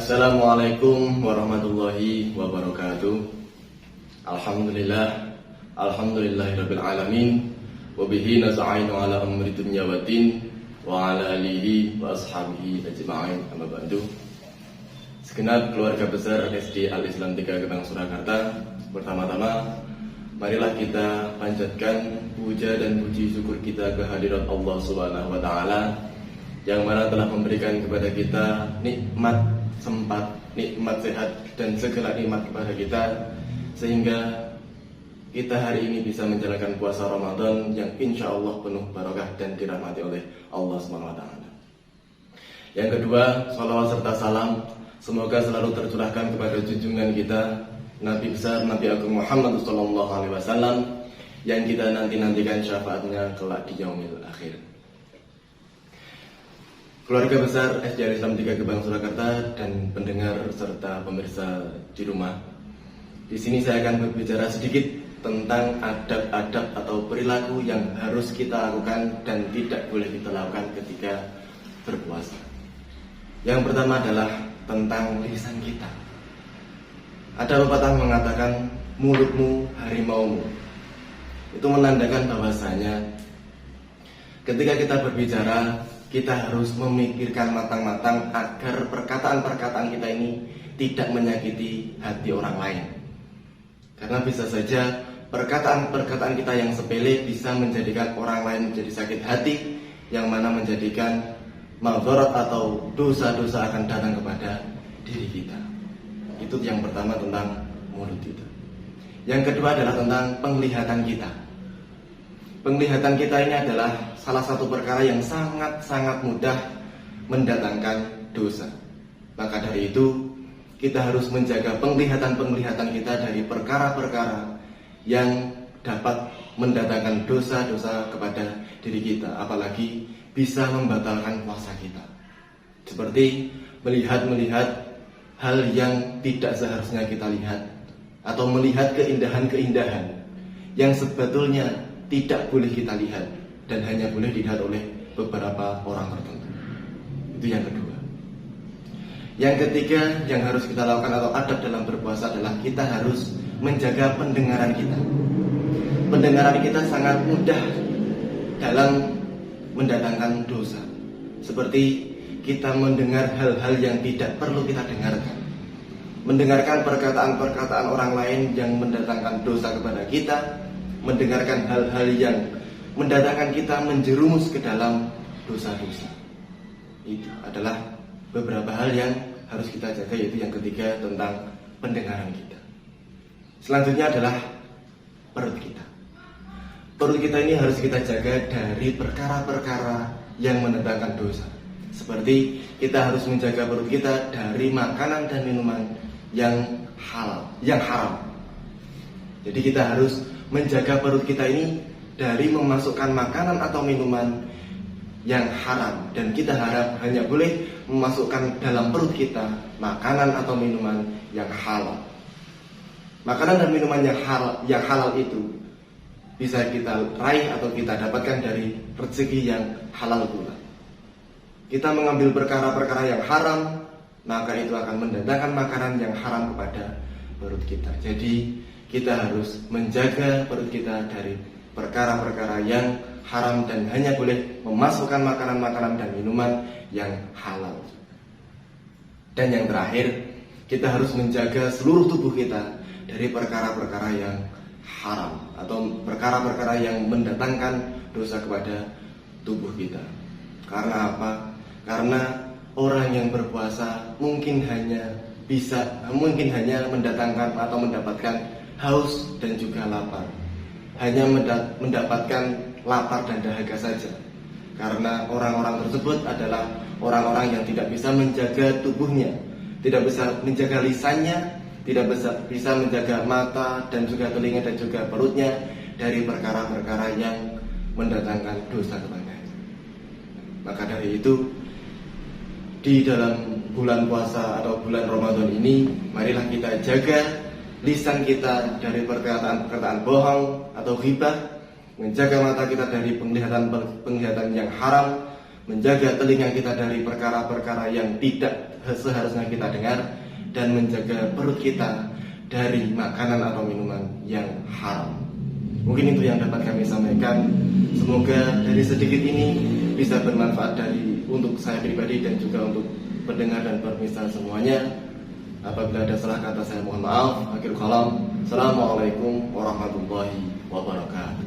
Assalamualaikum warahmatullahi wabarakatuh. Alhamdulillahirabbil alamin wa bihi nasta'inu ala umuri dunya waddin wa ala alihi wa ashabihi ajma'in, amma ba'du. Segenap keluarga besar SD Al-Islam 3 Gebang Surakarta, pertama-tama marilah kita panjatkan puja dan puji syukur kita kehadirat Allah Subhanahu wa taala yang mana telah memberikan kepada kita nikmat sempat, nikmat sehat dan segala nikmat kepada kita, sehingga kita hari ini bisa menjalankan puasa Ramadan yang insya Allah penuh barakah dan dirahmati oleh Allah SWT. Yang kedua, salawat serta salam semoga selalu tercurahkan kepada junjungan kita Nabi besar Nabi Agung Muhammad SAW yang kita nantikan syafaatnya kelak di yaumil akhir. Keluarga besar SD Al-Islam 3 Gebang Surakarta dan pendengar serta pemirsa di rumah. Di sini saya akan berbicara sedikit tentang adab-adab atau perilaku yang harus kita lakukan dan tidak boleh kita lakukan ketika berpuasa. Yang pertama adalah tentang lisan kita. Ada pepatah mengatakan mulutmu harimaumu. Itu menandakan bahwasanya ketika kita berbicara, kita harus memikirkan matang-matang agar perkataan-perkataan kita ini tidak menyakiti hati orang lain. Karena bisa saja perkataan-perkataan kita yang sepele bisa menjadikan orang lain menjadi sakit hati, yang mana menjadikan madharat atau dosa-dosa akan datang kepada diri kita. Itu yang pertama tentang mulut itu. Yang kedua adalah tentang penglihatan kita. Penglihatan kita ini adalah salah satu perkara yang sangat-sangat mudah mendatangkan dosa. Maka dari itu kita harus menjaga penglihatan kita dari perkara-perkara yang dapat mendatangkan dosa-dosa kepada diri kita, apalagi bisa membatalkan puasa kita. Seperti melihat hal yang tidak seharusnya kita lihat, atau melihat keindahan-keindahan yang sebetulnya tidak boleh kita lihat dan hanya boleh dilihat oleh beberapa orang tertentu. Itu yang kedua. Yang ketiga yang harus kita lakukan atau adab dalam berpuasa adalah kita harus menjaga pendengaran kita. Pendengaran kita sangat mudah dalam mendatangkan dosa. Seperti kita mendengar hal-hal yang tidak perlu kita dengarkan, mendengarkan perkataan-perkataan orang lain yang mendatangkan dosa kepada kita, mendengarkan hal-hal yang mendatangkan kita menjerumus ke dalam dosa-dosa. Itu adalah beberapa hal yang harus kita jaga, yaitu yang ketiga tentang pendengaran kita. Selanjutnya adalah perut kita. Perut kita ini harus kita jaga dari perkara-perkara yang mendatangkan dosa. Seperti kita harus menjaga perut kita dari makanan dan minuman yang haram. Jadi kita harus menjaga perut kita ini dari memasukkan makanan atau minuman yang haram, dan kita harap hanya boleh memasukkan dalam perut kita makanan atau minuman yang halal. Makanan dan minuman yang halal itu bisa kita raih atau kita dapatkan dari rezeki yang halal pula. Kita mengambil perkara-perkara yang haram, maka itu akan mendatangkan makanan yang haram kepada perut kita. Jadi kita harus menjaga perut kita dari perkara-perkara yang haram dan hanya boleh memasukkan makanan-makanan dan minuman yang halal. Dan yang terakhir, kita harus menjaga seluruh tubuh kita dari perkara-perkara yang haram atau perkara-perkara yang mendatangkan dosa kepada tubuh kita. Karena apa? Karena orang yang berpuasa mungkin hanya mendatangkan atau mendapatkan haus dan juga lapar. Hanya mendapatkan lapar dan dahaga saja. Karena orang-orang tersebut adalah orang-orang yang tidak bisa menjaga tubuhnya, tidak bisa menjaga lisannya, tidak bisa menjaga mata dan juga telinga dan juga perutnya dari perkara-perkara yang mendatangkan dosa kepadanya. Maka dari itu, di dalam bulan puasa atau bulan Ramadan ini, marilah kita jaga lisan kita dari perkataan-perkataan bohong atau ghibah, menjaga mata kita dari penglihatan yang haram, menjaga telinga kita dari perkara-perkara yang tidak seharusnya kita dengar, dan menjaga perut kita dari makanan atau minuman yang haram. Mungkin itu yang dapat kami sampaikan. Semoga dari sedikit ini bisa bermanfaat untuk saya pribadi dan juga untuk pendengar dan pemirsa semuanya. Apabila ada salah kata saya mohon maaf. Akhirul kalam. Assalamualaikum warahmatullahi wabarakatuh.